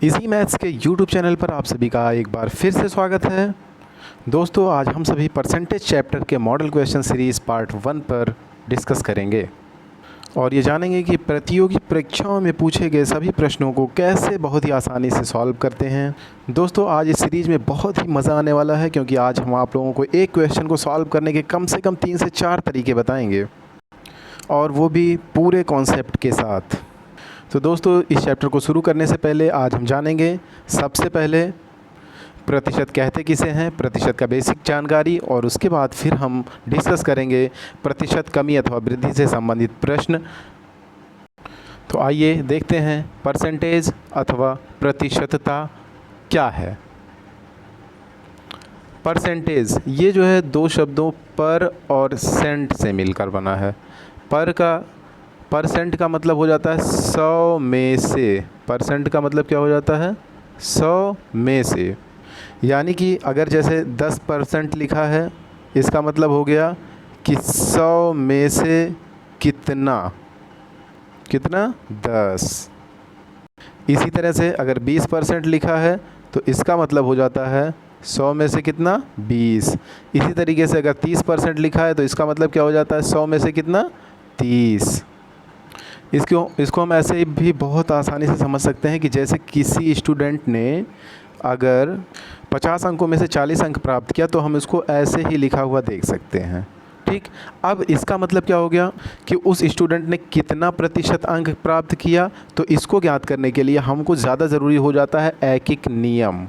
Easy maths के YouTube channel पर आप सभी का एक बार फिर से स्वागत है। दोस्तों, आज हम सभी परसेंटेज चैप्टर के मॉडल क्वेश्चन सीरीज़ पार्ट 1 पर डिस्कस करेंगे और ये जानेंगे कि प्रतियोगी परीक्षाओं में पूछे गए सभी प्रश्नों को कैसे बहुत ही आसानी से सॉल्व करते हैं। दोस्तों, आज इस सीरीज़ में बहुत ही मज़ा आने वाला है क्योंकि आज हम आप लोगों को एक क्वेश्चन को सॉल्व करने के कम से कम 3 से 4 तरीके बताएंगे और वो भी पूरे कॉन्सेप्ट के साथ। तो दोस्तों, इस चैप्टर को शुरू करने से पहले आज हम जानेंगे सबसे पहले प्रतिशत कहते किसे हैं, प्रतिशत का बेसिक जानकारी, और उसके बाद फिर हम डिस्कस करेंगे प्रतिशत कमी अथवा वृद्धि से संबंधित प्रश्न। तो आइए देखते हैं परसेंटेज अथवा प्रतिशतता क्या है। परसेंटेज ये जो है दो शब्दों पर और सेंट से मिलकर बना है। परसेंट का मतलब हो जाता है 100 में से। परसेंट का मतलब क्या हो जाता है? 100 में से। यानी कि अगर जैसे 10% लिखा है, इसका मतलब हो गया कि 100 में से कितना 10। इसी तरह से अगर 20% लिखा है तो इसका मतलब हो जाता है 100 में से कितना 20। इसी तरीके से अगर 30% लिखा है तो इसका मतलब क्या हो जाता है? 100 में से कितना 30। इसको हम ऐसे भी बहुत आसानी से समझ सकते हैं कि जैसे किसी स्टूडेंट ने अगर 50 अंकों में से 40 अंक प्राप्त किया तो हम इसको ऐसे ही लिखा हुआ देख सकते हैं। ठीक, अब इसका मतलब क्या हो गया कि उस स्टूडेंट ने कितना प्रतिशत अंक प्राप्त किया। तो इसको ज्ञात करने के लिए हमको ज़्यादा ज़रूरी हो जाता है ऐकिक नियम।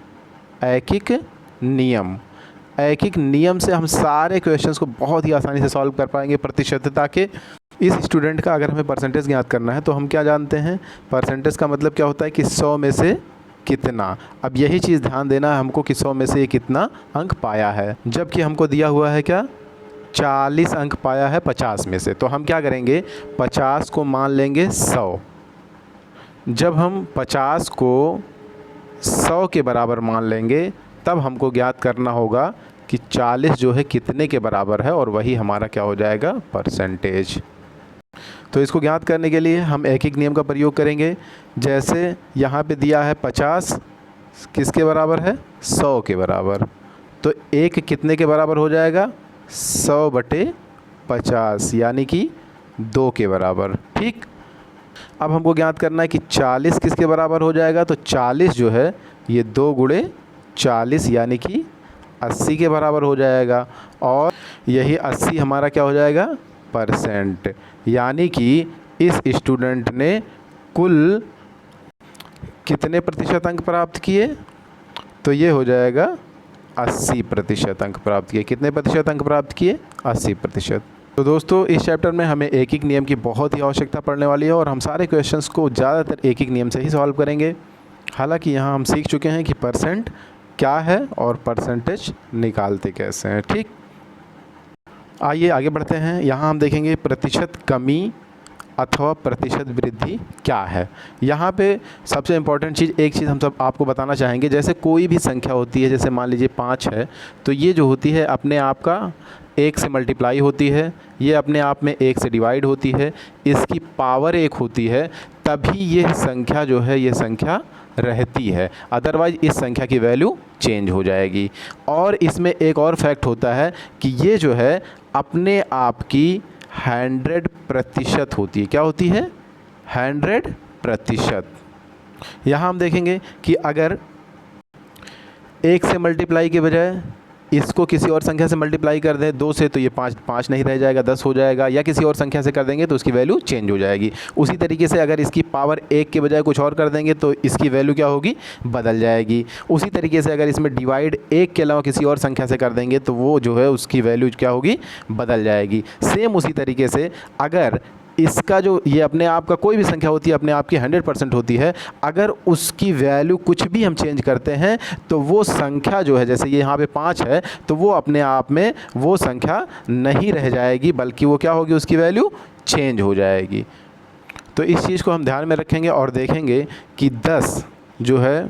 ऐकिक नियम से हम सारे क्वेश्चंस को बहुत ही आसानी से सॉल्व कर पाएंगे प्रतिशतता के। इस स्टूडेंट का अगर हमें परसेंटेज ज्ञात करना है तो हम क्या जानते हैं? परसेंटेज का मतलब क्या होता है कि 100 में से कितना। अब यही चीज़ ध्यान देना है हमको कि 100 में से ये कितना अंक पाया है, जबकि हमको दिया हुआ है क्या? 40 अंक पाया है 50 में से। तो हम क्या करेंगे? 50 को मान लेंगे 100। जब हम 50 को 100 के बराबर मान लेंगे तब हमको ज्ञात करना होगा कि 40 जो है कितने के बराबर है, और वही हमारा क्या हो जाएगा? परसेंटेज। तो इसको ज्ञात करने के लिए हम ऐकिक नियम का प्रयोग करेंगे। जैसे यहाँ पे दिया है 50 किसके बराबर है? 100 के बराबर। तो एक कितने के बराबर हो जाएगा? 100/50 यानी कि 2 के बराबर। ठीक, अब हमको ज्ञात करना है कि 40 किसके बराबर हो जाएगा। तो 40 जो है ये 2 गुणे 40 यानी कि 80 के बराबर हो जाएगा, और यही 80 हमारा क्या हो जाएगा? परसेंट। यानी कि इस स्टूडेंट ने कुल कितने प्रतिशत अंक प्राप्त किए? तो ये हो जाएगा 80% अंक प्राप्त किए। कितने प्रतिशत अंक प्राप्त किए? 80%। तो दोस्तों, इस चैप्टर में हमें ऐकिक नियम की बहुत ही आवश्यकता पड़ने वाली है और हम सारे क्वेश्चंस को ज़्यादातर ऐकिक नियम से ही सॉल्व करेंगे। हालांकि यहाँ हम सीख चुके हैं कि परसेंट क्या है और परसेंटेज निकालते कैसे हैं। ठीक, आइए आगे बढ़ते हैं। यहाँ हम देखेंगे प्रतिशत कमी अथवा प्रतिशत वृद्धि क्या है। यहाँ पे सबसे इम्पॉर्टेंट चीज़, एक चीज़ हम सब आपको बताना चाहेंगे। जैसे कोई भी संख्या होती है, जैसे मान लीजिए 5 है, तो ये जो होती है अपने आप का 1 से मल्टीप्लाई होती है, ये अपने आप में 1 से डिवाइड होती है, इसकी पावर 1 होती है, तभी ये संख्या जो है ये संख्या रहती है। अदरवाइज इस संख्या की वैल्यू चेंज हो जाएगी। और इसमें एक और फैक्ट होता है कि ये जो है अपने आप की 100% होती है। क्या होती है? 100%। यहाँ हम देखेंगे कि अगर 1 से मल्टीप्लाई के बजाय इसको किसी और संख्या से मल्टीप्लाई कर दें 2 से, तो ये 5 नहीं रह जाएगा, 10 हो जाएगा, या किसी और संख्या से कर देंगे तो उसकी वैल्यू चेंज हो जाएगी। उसी तरीके से अगर इसकी पावर 1 के बजाय कुछ और कर देंगे तो इसकी वैल्यू क्या होगी? बदल जाएगी। उसी तरीके से अगर इसमें डिवाइड 1 के अलावा किसी और संख्या से कर देंगे तो वो जो है उसकी वैल्यू क्या होगी? बदल जाएगी। सेम उसी तरीके से अगर इसका जो ये अपने आप का कोई भी संख्या होती है अपने आप की 100% होती है, अगर उसकी वैल्यू कुछ भी हम चेंज करते हैं तो वो संख्या जो है, जैसे ये यहाँ पे 5 है, तो वो अपने आप में वो संख्या नहीं रह जाएगी, बल्कि वो क्या होगी? उसकी वैल्यू चेंज हो जाएगी। तो इस चीज़ को हम ध्यान में रखेंगे और देखेंगे कि 10 जो है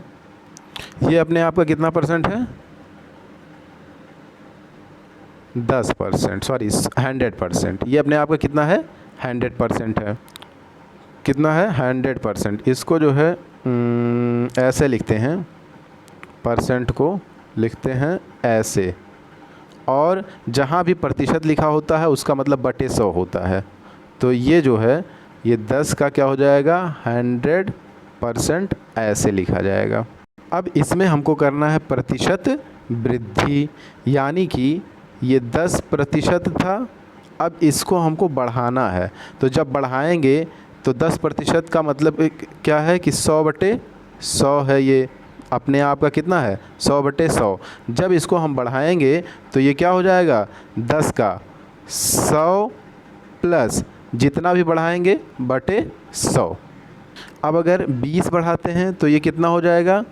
ये अपने आप का कितना परसेंट है? 10%, सॉरी 100%। ये अपने आप का कितना है? 100% है। कितना है? 100%। इसको जो है ऐसे लिखते हैं, परसेंट को लिखते हैं ऐसे, और जहाँ भी प्रतिशत लिखा होता है उसका मतलब बटे 100 होता है। तो ये जो है ये 10 का क्या हो जाएगा, 100% ऐसे लिखा जाएगा। अब इसमें हमको करना है प्रतिशत वृद्धि, यानी कि ये 10% था, अब इसको हमको बढ़ाना है। तो जब बढ़ाएंगे तो 10% का मतलब क्या है कि 100/100 है, ये अपने आप का कितना है 100/100। जब इसको हम बढ़ाएंगे तो ये क्या हो जाएगा, 10 का 100 प्लस जितना भी बढ़ाएंगे बटे 100। अब अगर 20 बढ़ाते हैं तो ये कितना हो जाएगा,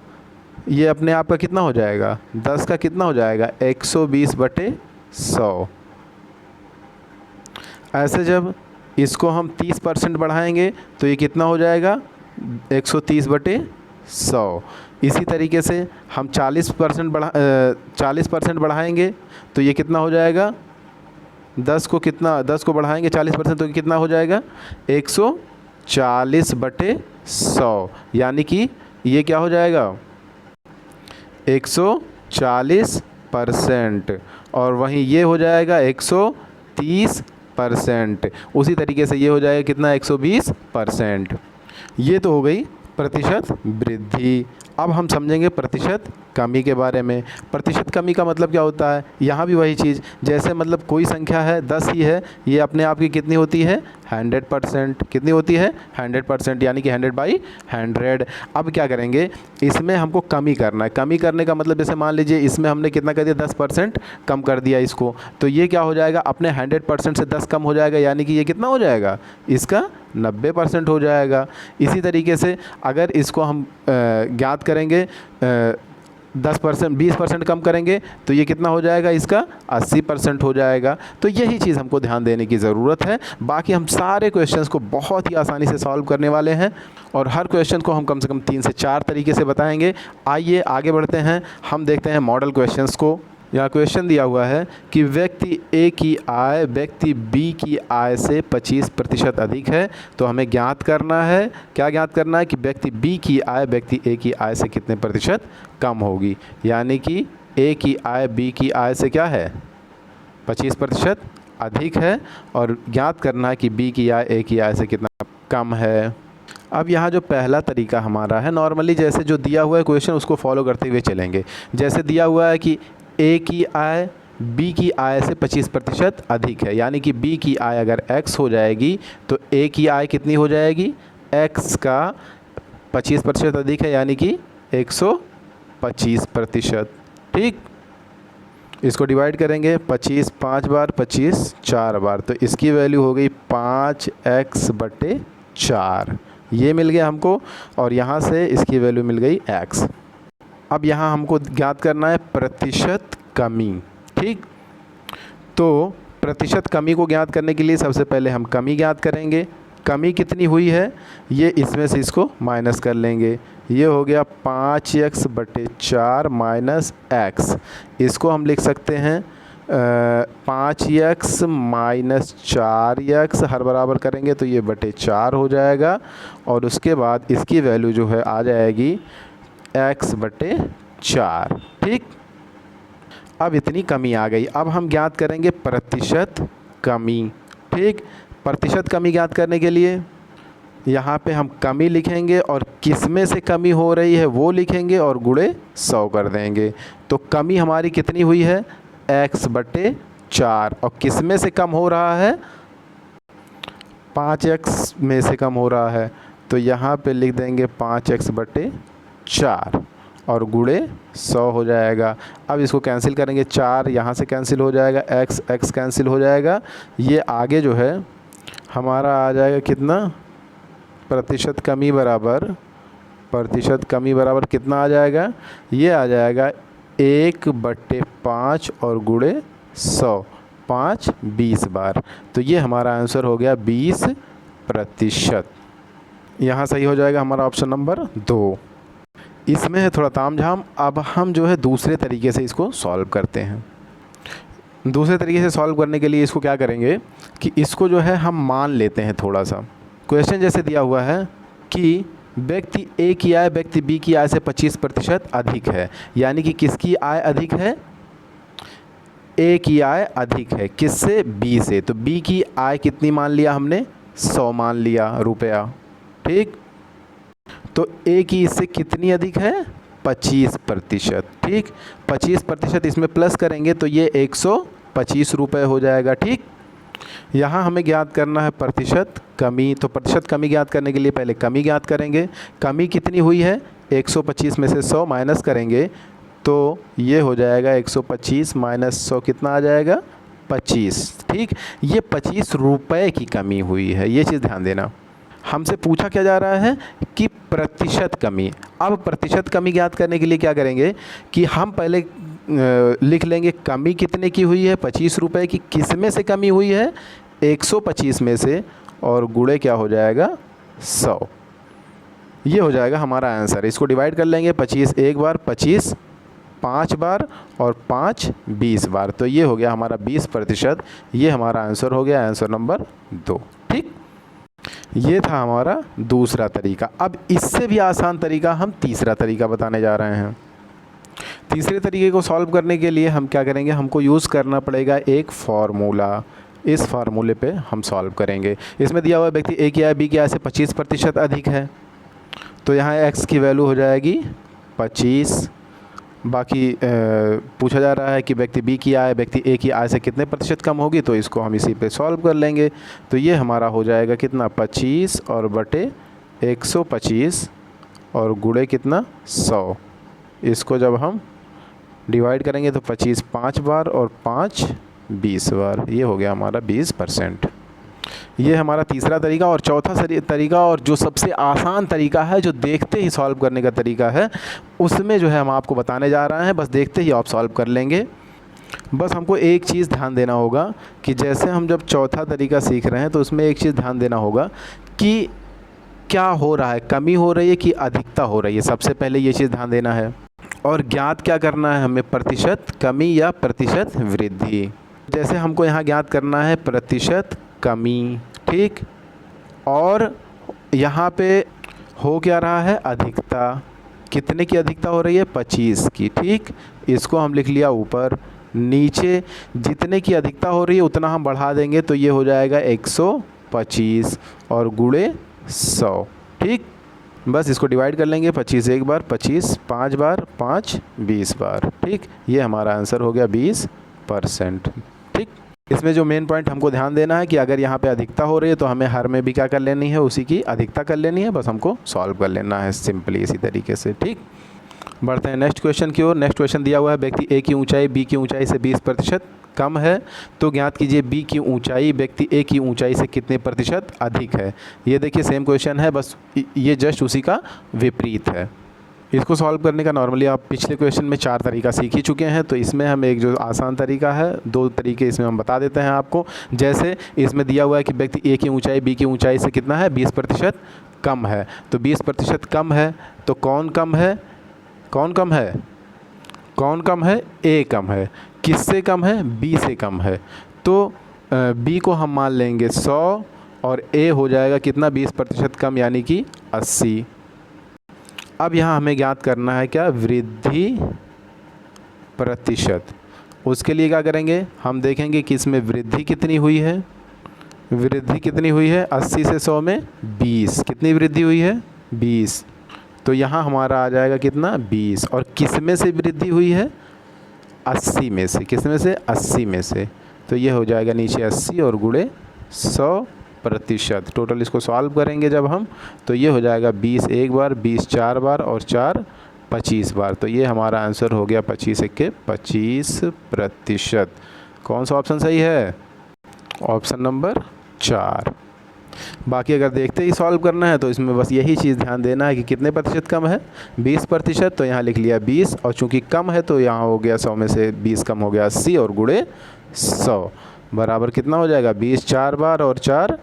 ये अपने आप का कितना हो जाएगा, 10 का कितना हो जाएगा 120/100। ऐसे जब इसको हम 30% बढ़ाएंगे तो ये कितना हो जाएगा 130/100। इसी तरीके से हम 40% बढ़ाएंगे तो ये कितना हो जाएगा, 10 को बढ़ाएंगे 40% तो कितना हो जाएगा 140/100, यानी कि ये क्या हो जाएगा 140%, और वहीं ये हो जाएगा 130%। उसी तरीके से ये हो जाएगा कितना 120%। ये तो हो गई प्रतिशत वृद्धि। अब हम समझेंगे प्रतिशत कमी के बारे में। प्रतिशत कमी का मतलब क्या होता है, यहाँ भी वही चीज़, जैसे मतलब कोई संख्या है 10 ही है, ये अपने आप की कितनी होती है 100%। कितनी होती है 100%, यानी कि 100/100। अब क्या करेंगे, इसमें हमको कमी करना है। कमी करने का मतलब जैसे मान लीजिए इसमें हमने कितना कर दिया 10% कम कर दिया इसको, तो ये क्या हो जाएगा अपने 100% से 10 कम हो जाएगा, यानी कि ये कितना हो जाएगा इसका 90% हो जाएगा। इसी तरीके से अगर इसको हम ज्ञात करेंगे 20% कम करेंगे तो ये कितना हो जाएगा इसका 80% हो जाएगा। तो यही चीज़ हमको ध्यान देने की ज़रूरत है। बाकी हम सारे क्वेश्चंस को बहुत ही आसानी से सॉल्व करने वाले हैं, और हर क्वेश्चन को हम कम से कम 3 से 4 तरीके से बताएंगे। आइए आगे बढ़ते हैं, हम देखते हैं मॉडल क्वेश्चंस को। यहाँ क्वेश्चन दिया हुआ है कि व्यक्ति ए की आय व्यक्ति बी की आय से 25% अधिक है, तो हमें ज्ञात करना है, क्या ज्ञात करना है कि व्यक्ति बी की आय व्यक्ति ए की आय से कितने प्रतिशत कम होगी। यानी कि ए की आय बी की आय से क्या है 25% अधिक है, और ज्ञात करना है कि बी की आय ए की आय से कितना कम है। अब यहाँ जो पहला तरीका हमारा है, नॉर्मली जैसे जो दिया हुआ है क्वेश्चन उसको फॉलो करते हुए चलेंगे। जैसे दिया हुआ है कि ए की आय बी की आय से 25% अधिक है, यानी कि बी की आय अगर x हो जाएगी तो ए की आय कितनी हो जाएगी, x का 25% अधिक है, यानी कि 125%। ठीक, इसको डिवाइड करेंगे 25 5 बार, 25 4 बार, तो इसकी वैल्यू हो गई 5x/4। ये मिल गया हमको, और यहाँ से इसकी वैल्यू मिल गई x। अब यहाँ हमको ज्ञात करना है प्रतिशत कमी। ठीक, तो प्रतिशत कमी को ज्ञात करने के लिए सबसे पहले हम कमी ज्ञात करेंगे। कमी कितनी हुई है, ये इसमें से इसको माइनस कर लेंगे। ये हो गया 5x/4 माइनस x। इसको हम लिख सकते हैं 5x माइनस 4x, हर बराबर करेंगे तो ये /4 हो जाएगा, और उसके बाद इसकी वैल्यू जो है आ जाएगी x/4। ठीक, अब इतनी कमी आ गई। अब हम ज्ञात करेंगे प्रतिशत कमी। ठीक, प्रतिशत कमी ज्ञात करने के लिए यहाँ पे हम कमी लिखेंगे, और किस में से कमी हो रही है वो लिखेंगे और गुणे 100 कर देंगे। तो कमी हमारी कितनी हुई है x/4, और किस में से कम हो रहा है 5x में से कम हो रहा है, तो यहाँ पे लिख देंगे 5x/4 और गुणे 100 हो जाएगा। अब इसको कैंसिल करेंगे, 4 यहाँ से कैंसिल हो जाएगा, x कैंसिल हो जाएगा। ये आगे जो है हमारा आ जाएगा कितना, प्रतिशत कमी बराबर कितना आ जाएगा, ये आ जाएगा 1/5 और गुणे 100, 5 20 बार। तो ये हमारा आंसर हो गया 20%। यहाँ सही हो जाएगा हमारा ऑप्शन नंबर 2। इसमें है थोड़ा तामझाम। अब हम जो है दूसरे तरीके से इसको सॉल्व करते हैं। दूसरे तरीके से सॉल्व करने के लिए इसको क्या करेंगे कि इसको जो है हम मान लेते हैं थोड़ा सा। क्वेश्चन जैसे दिया हुआ है कि व्यक्ति ए की आय व्यक्ति बी की आय से 25% अधिक है, यानी कि किसकी आय अधिक है? ए की आय अधिक है किससे? बी से। तो बी की आय कितनी मान लिया हमने? 100 मान लिया रुपया, ठीक। तो ए की इससे कितनी अधिक है? 25%, ठीक। 25% इसमें प्लस करेंगे तो ये 125 रुपये हो जाएगा, ठीक। यहाँ हमें ज्ञात करना है प्रतिशत कमी। तो प्रतिशत कमी ज्ञात करने के लिए पहले कमी ज्ञात करेंगे। कमी कितनी हुई है? 125 में से 100 माइनस करेंगे तो ये हो जाएगा 125 माइनस 100 कितना आ जाएगा? 25, ठीक। ये 25 रुपये की कमी हुई है, ये चीज़ ध्यान देना। हमसे पूछा क्या जा रहा है कि प्रतिशत कमी। अब प्रतिशत कमी ज्ञात करने के लिए क्या करेंगे कि हम पहले लिख लेंगे कमी कितने की हुई है? 25 रुपये की। किस में से कमी हुई है? 125 में से, और गुणे क्या हो जाएगा? 100। ये हो जाएगा हमारा आंसर। इसको डिवाइड कर लेंगे, 25 एक बार, 25 5 बार और 5 20 बार। तो ये हो गया हमारा 20%। ये हमारा आंसर हो गया, आंसर नंबर 2, ठीक। ये था हमारा दूसरा तरीका। अब इससे भी आसान तरीका हम तीसरा तरीका बताने जा रहे हैं। तीसरे तरीके को सॉल्व करने के लिए हम क्या करेंगे? हमको यूज़ करना पड़ेगा एक फार्मूला। इस फार्मूले पे हम सॉल्व करेंगे। इसमें दिया हुआ व्यक्ति ए की आय बी की आय से 25% अधिक है, तो यहाँ x की वैल्यू हो जाएगी 25। बाकी पूछा जा रहा है कि व्यक्ति बी की आय व्यक्ति ए की आय से कितने प्रतिशत कम होगी, तो इसको हम इसी पे सॉल्व कर लेंगे। तो ये हमारा हो जाएगा कितना? 25 और बटे 125 और गुणे कितना? 100। इसको जब हम डिवाइड करेंगे तो 25 5 बार और 5 20 बार। ये हो गया हमारा 20%। ये हमारा तीसरा तरीका। और चौथा तरीका, और जो सबसे आसान तरीका है, जो देखते ही सॉल्व करने का तरीका है, उसमें जो है हम आपको बताने जा रहे हैं। बस देखते ही आप सॉल्व कर लेंगे। बस हमको एक चीज़ ध्यान देना होगा कि जैसे हम जब चौथा तरीका सीख रहे हैं तो उसमें एक चीज़ ध्यान देना होगा कि क्या हो रहा है, कमी हो रही है कि अधिकता हो रही है। सबसे पहले ये चीज़ ध्यान देना है। और ज्ञात क्या करना है हमें? प्रतिशत कमी या प्रतिशत वृद्धि। जैसे हमको यहाँ ज्ञात करना है प्रतिशत कमी, ठीक। और यहाँ पे हो क्या रहा है? अधिकता। कितने की अधिकता हो रही है? 25 की, ठीक। इसको हम लिख लिया ऊपर। नीचे जितने की अधिकता हो रही है उतना हम बढ़ा देंगे तो ये हो जाएगा 125 और गुणे 100, ठीक। बस इसको डिवाइड कर लेंगे, 25 एक बार, 25 5 बार, 5 20 बार, ठीक। ये हमारा आंसर हो गया 20%, ठीक। इसमें जो मेन पॉइंट हमको ध्यान देना है कि अगर यहाँ पे अधिकता हो रही है तो हमें हर में भी क्या कर लेनी है? उसी की अधिकता कर लेनी है। बस हमको सॉल्व कर लेना है सिंपली इसी तरीके से, ठीक। बढ़ते हैं नेक्स्ट क्वेश्चन की ओर। नेक्स्ट क्वेश्चन दिया हुआ है व्यक्ति ए की ऊंचाई बी की ऊंचाई से 20% कम है, तो ज्ञात कीजिए बी की ऊंचाई व्यक्ति ए की ऊंचाई से कितने प्रतिशत अधिक है। ये देखिए सेम क्वेश्चन है, बस ये जस्ट उसी का विपरीत है। इसको सॉल्व करने का नॉर्मली आप पिछले क्वेश्चन में 4 तरीका सीख ही चुके हैं, तो इसमें हम एक जो आसान तरीका है 2 तरीके इसमें हम बता देते हैं आपको। जैसे इसमें दिया हुआ है कि व्यक्ति ए की ऊंचाई बी की ऊंचाई से कितना है? 20% कम है। तो 20% कम है तो कौन कम है? कौन कम है? कौन कम है? ए कम है। किससे कम है? बी से कम है। तो बी को हम मान लेंगे 100 और ए हो जाएगा कितना? 20% कम यानी कि 80। अब यहाँ हमें ज्ञात करना है क्या? वृद्धि प्रतिशत। उसके लिए क्या करेंगे? हम देखेंगे कि इसमें वृद्धि कितनी हुई है। वृद्धि कितनी हुई है? 80 से 100 में 20। कितनी वृद्धि हुई है? 20। तो यहाँ हमारा आ जाएगा कितना? 20। और किस में से वृद्धि हुई है? 80 में से। किस में से? 80 में से। तो ये हो जाएगा नीचे 80 और गुणे 100%। टोटल इसको सॉल्व करेंगे जब हम, तो ये हो जाएगा 20 एक बार, 20 4 बार और 4 25 बार। तो ये हमारा आंसर हो गया 25 के 25%। कौन सा ऑप्शन सही है? Option number 4। बाकी अगर देखते ही सॉल्व करना है तो इसमें बस यही चीज़ ध्यान देना है कि कितने प्रतिशत कम है? 20%। तो यहाँ लिख लिया 20 और चूंकि कम है तो यहाँ हो गया 100 में से 20 कम हो गया 80 और गुणे 100 बराबर कितना हो जाएगा? 20 4 बार और 4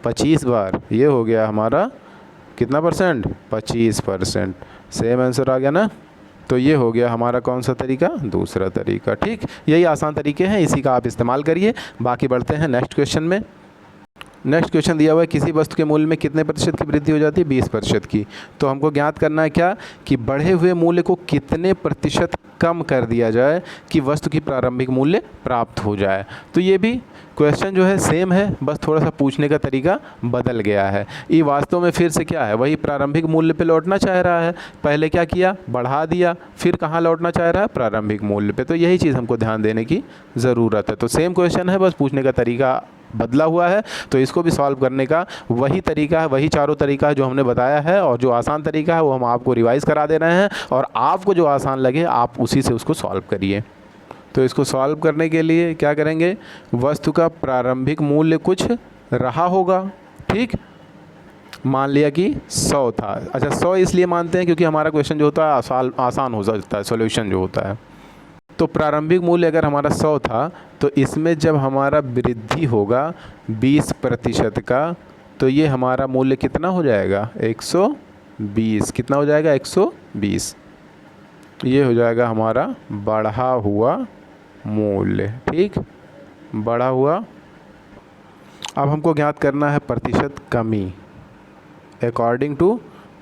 25 बार। ये हो गया हमारा कितना परसेंट? 25%। सेम आंसर आ गया ना। तो ये हो गया हमारा कौन सा तरीका? दूसरा तरीका, ठीक। यही आसान तरीके हैं, इसी का आप इस्तेमाल करिए। बाकी बढ़ते हैं नेक्स्ट क्वेश्चन में। नेक्स्ट क्वेश्चन दिया हुआ है किसी वस्तु के मूल्य में कितने प्रतिशत की वृद्धि हो जाती है, 20% की। तो हमको ज्ञात करना है क्या कि बढ़े हुए मूल्य को कितने प्रतिशत कम कर दिया जाए कि वस्तु की प्रारंभिक मूल्य प्राप्त हो जाए। तो ये भी क्वेश्चन जो है सेम है, बस थोड़ा सा पूछने का तरीका बदल गया है। ये वास्तव में फिर से क्या है, वही प्रारंभिक मूल्य पे लौटना चाह रहा है। पहले क्या किया, बढ़ा दिया, फिर कहाँ लौटना चाह रहा है, प्रारंभिक मूल्य पे। तो यही चीज़ हमको ध्यान देने की ज़रूरत है। तो सेम क्वेश्चन है, बस पूछने का तरीका बदला हुआ है। तो इसको भी सॉल्व करने का वही तरीका है, वही चारों तरीका है जो हमने बताया है, और जो आसान तरीका है वो हम आपको रिवाइज़ करा दे रहे हैं, और आपको जो आसान लगे आप उसी से उसको सॉल्व करिए। तो इसको सॉल्व करने के लिए क्या करेंगे, वस्तु का प्रारंभिक मूल्य कुछ रहा होगा, ठीक। मान लिया कि 100 था। अच्छा, 100 इसलिए मानते हैं क्योंकि हमारा क्वेश्चन जो होता है आसान हो जाता है, सॉल्यूशन जो होता है। तो प्रारंभिक मूल्य अगर हमारा 100 था, तो इसमें जब हमारा वृद्धि होगा 20% का, तो ये हमारा मूल्य कितना हो जाएगा, 120। कितना हो जाएगा, 120। ये हो जाएगा हमारा बढ़ा हुआ मूल्य, ठीक, बढ़ा हुआ। अब हमको ज्ञात करना है प्रतिशत कमी। अकॉर्डिंग टू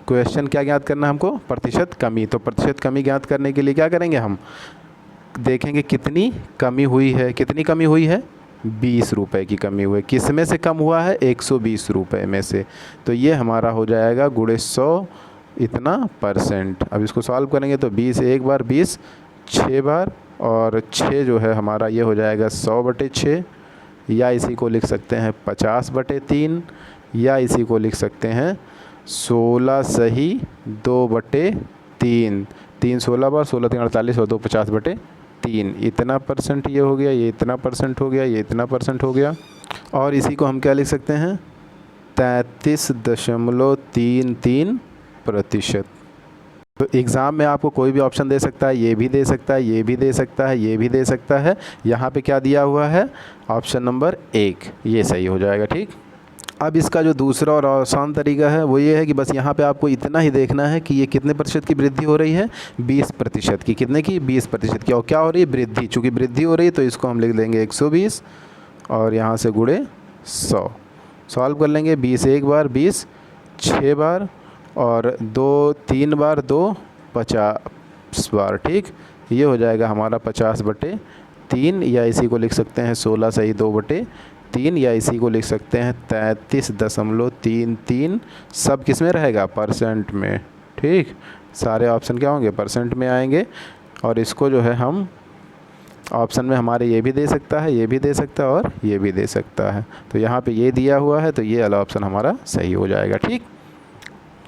क्वेश्चन क्या ज्ञात करना है हमको, प्रतिशत कमी। तो प्रतिशत कमी ज्ञात करने के लिए क्या करेंगे, हम देखेंगे कितनी कमी हुई है। कितनी कमी हुई है, 20 रुपये की कमी हुई है। किस में से कम हुआ है, 120 रुपये में से। तो ये हमारा हो जाएगा गुणे 100 इतना %। अब इसको सॉल्व करेंगे तो 20 एक बार, 20 6 बार, और 6 जो है हमारा ये हो जाएगा 100/6, या इसी को लिख सकते हैं 50/3, या इसी को लिख सकते हैं 16 सही 2/3। 3 16 बार, 16 3 48 और 2 50/3। इतना %, ये हो गया, ये इतना % हो गया, ये इतना % हो गया। और इसी को हम क्या लिख सकते हैं, 33.33%। तो एग्ज़ाम में आपको कोई भी ऑप्शन दे सकता है, ये भी दे सकता है, ये भी दे सकता है, ये भी दे सकता है। यहाँ पे क्या दिया हुआ है, ऑप्शन नंबर 1, ये सही हो जाएगा, ठीक। अब इसका जो दूसरा और आसान तरीका है वो ये है कि बस यहाँ पे आपको इतना ही देखना है कि ये कितने प्रतिशत की वृद्धि हो रही है, 20% की। कितने की, 20% की। और क्या हो रही है, वृद्धि। चूँकि वृद्धि हो रही है तो इसको हम लिख देंगे 120, और यहाँ से गुणे 100। सॉल्व कर लेंगे, 20 एक बार, 20 6 बार, और 2 3 बार, 2 50 बार, ठीक। ये हो जाएगा हमारा 50/3, या इसी को लिख सकते हैं 16 सही 2/3, या इसी को लिख सकते हैं 33.33। सब किस में रहेगा, % में, ठीक। सारे ऑप्शन क्या होंगे, % में आएंगे। और इसको जो है हम ऑप्शन में हमारे ये भी दे सकता है, ये भी दे सकता है, और ये भी दे सकता है। तो यहाँ पे ये दिया हुआ है, तो ये वाला ऑप्शन हमारा सही हो जाएगा, ठीक।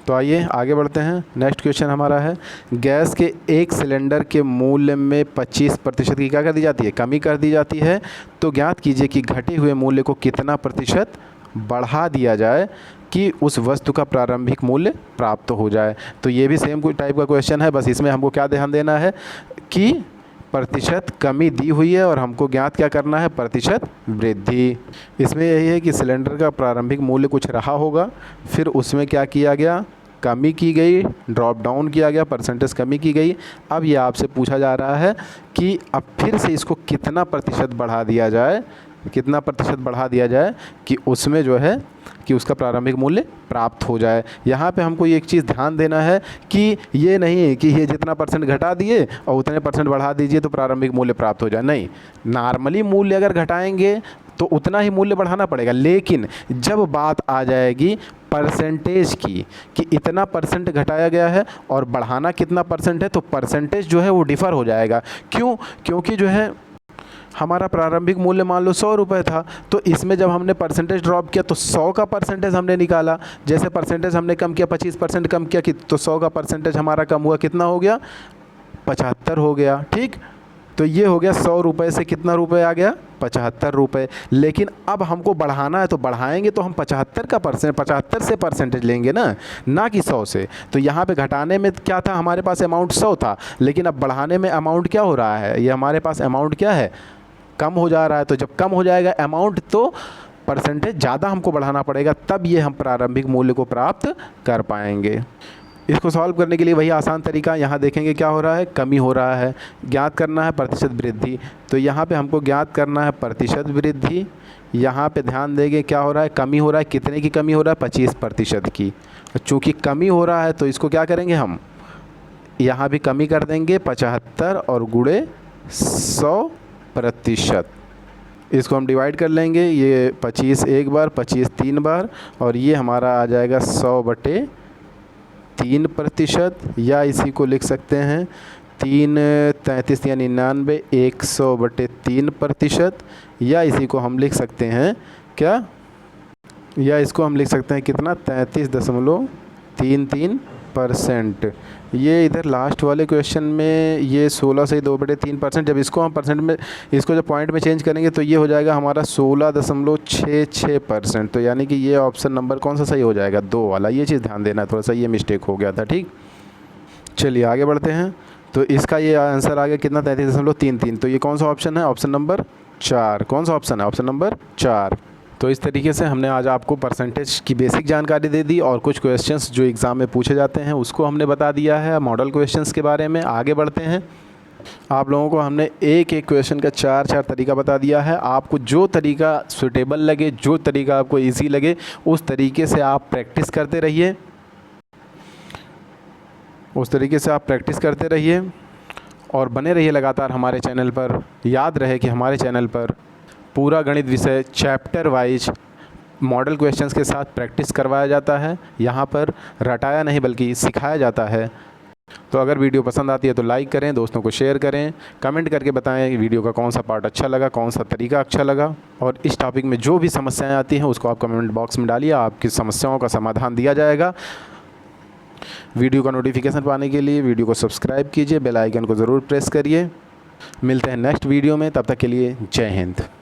तो आइए आगे बढ़ते हैं। नेक्स्ट क्वेश्चन हमारा है, गैस के एक सिलेंडर के मूल्य में 25% की क्या कर दी जाती है, कमी कर दी जाती है। तो ज्ञात कीजिए कि घटे हुए मूल्य को कितना प्रतिशत बढ़ा दिया जाए कि उस वस्तु का प्रारंभिक मूल्य प्राप्त हो जाए। तो ये भी सेम कोई टाइप का क्वेश्चन है, बस इसमें हमको क्या ध्यान देना है कि प्रतिशत कमी दी हुई है और हमको ज्ञात क्या करना है, प्रतिशत वृद्धि। इसमें यही है कि सिलेंडर का प्रारंभिक मूल्य कुछ रहा होगा, फिर उसमें क्या किया गया, कमी की गई, ड्रॉप डाउन किया गया, % कमी की गई। अब ये आपसे पूछा जा रहा है कि अब फिर से इसको कितना प्रतिशत बढ़ा दिया जाए, कितना प्रतिशत बढ़ा दिया जाए कि उसमें जो है कि उसका प्रारंभिक मूल्य प्राप्त हो जाए। यहाँ पे हमको ये एक चीज़ ध्यान देना है कि ये नहीं कि ये जितना % घटा दिए और उतने % बढ़ा दीजिए तो प्रारंभिक मूल्य प्राप्त हो जाए, नहीं। नॉर्मली मूल्य अगर घटाएंगे तो उतना ही मूल्य बढ़ाना पड़ेगा, लेकिन जब बात आ जाएगी % की कि इतना % घटाया गया है और बढ़ाना कितना % है, तो % जो है वो डिफ़र हो जाएगा। क्यों, क्योंकि जो है हमारा प्रारंभिक मूल्य मान लो 100 रुपये था, तो इसमें जब हमने % ड्रॉप किया तो 100 का % हमने निकाला। जैसे % हमने कम किया, 25% कम किया कि तो 100 का % हमारा कम हुआ, कितना हो गया, 75 हो गया, ठीक। तो ये हो गया 100 रुपये से कितना रुपये आ गया, 75 रुपये। लेकिन अब हमको बढ़ाना है तो बढ़ाएंगे तो हम 75 का % 75 से % लेंगे ना कि 100 से। तो यहाँ पे घटाने में क्या था, हमारे पास अमाउंट 100 था, लेकिन अब बढ़ाने में अमाउंट क्या हो रहा है, ये हमारे पास अमाउंट क्या है, कम हो जा रहा है। तो जब कम हो जाएगा अमाउंट तो % ज़्यादा हमको बढ़ाना पड़ेगा, तब ये हम प्रारंभिक मूल्य को प्राप्त कर पाएंगे। इसको सॉल्व करने के लिए वही आसान तरीका, यहाँ देखेंगे क्या हो रहा है, कमी हो रहा है, ज्ञात करना है प्रतिशत वृद्धि। तो यहाँ पे हमको ज्ञात करना है प्रतिशत वृद्धि। यहाँ पे ध्यान देंगे क्या हो रहा है, कमी हो रहा है, कितने की कमी हो रहा है, 25% की। चूँकि कमी हो रहा है तो इसको क्या करेंगे हम, यहाँ भी कमी कर देंगे 75 और गुणे 100%। इसको हम डिवाइड कर लेंगे, ये 25 एक बार, 25 3 बार, और ये हमारा आ जाएगा 100/3%, या इसी को लिख सकते हैं 3 33 या 99 100/3%, या इसी को हम लिख सकते हैं क्या, या इसको हम लिख सकते हैं कितना, 33.33%। ये इधर लास्ट वाले क्वेश्चन में ये 16 से 2/3%, जब इसको हम परसेंट में, इसको जब पॉइंट में चेंज करेंगे तो ये हो जाएगा हमारा 16.66%। तो यानी कि ये ऑप्शन नंबर कौन सा सही हो जाएगा, 2 वाला। ये चीज़ ध्यान देना, थोड़ा सा ये मिस्टेक हो गया था। ठीक, चलिए आगे बढ़ते हैं। तो इसका ये आंसर आ गया कितना, 33.33। तो ये कौन सा ऑप्शन है, ऑप्शन नंबर 4। कौन सा ऑप्शन है, ऑप्शन नंबर 4। तो इस तरीके से हमने आज आपको परसेंटेज की बेसिक जानकारी दे दी, और कुछ क्वेश्चंस जो एग्ज़ाम में पूछे जाते हैं उसको हमने बता दिया है, मॉडल क्वेश्चंस के बारे में। आगे बढ़ते हैं। आप लोगों को हमने एक एक क्वेश्चन का 4 तरीका बता दिया है। आपको जो तरीका सूटेबल लगे, जो तरीका आपको ईजी लगे, उस तरीके से आप प्रैक्टिस करते रहिए, उस तरीके से आप प्रैक्टिस करते रहिए और बने रहिए लगातार हमारे चैनल पर। याद रहे कि हमारे चैनल पर पूरा गणित विषय चैप्टर वाइज मॉडल क्वेश्चंस के साथ प्रैक्टिस करवाया जाता है। यहाँ पर रटाया नहीं बल्कि सिखाया जाता है। तो अगर वीडियो पसंद आती है तो लाइक करें, दोस्तों को शेयर करें, कमेंट करके बताएं कि वीडियो का कौन सा पार्ट अच्छा लगा, कौन सा तरीका अच्छा लगा। और इस टॉपिक में जो भी समस्याएं आती हैं उसको आप कमेंट बॉक्स में डालिए, आपकी समस्याओं का समाधान दिया जाएगा। वीडियो का नोटिफिकेशन पाने के लिए वीडियो को सब्सक्राइब कीजिए, बेल आइकन को ज़रूर प्रेस करिए। मिलते हैं नेक्स्ट वीडियो में, तब तक के लिए जय हिंद।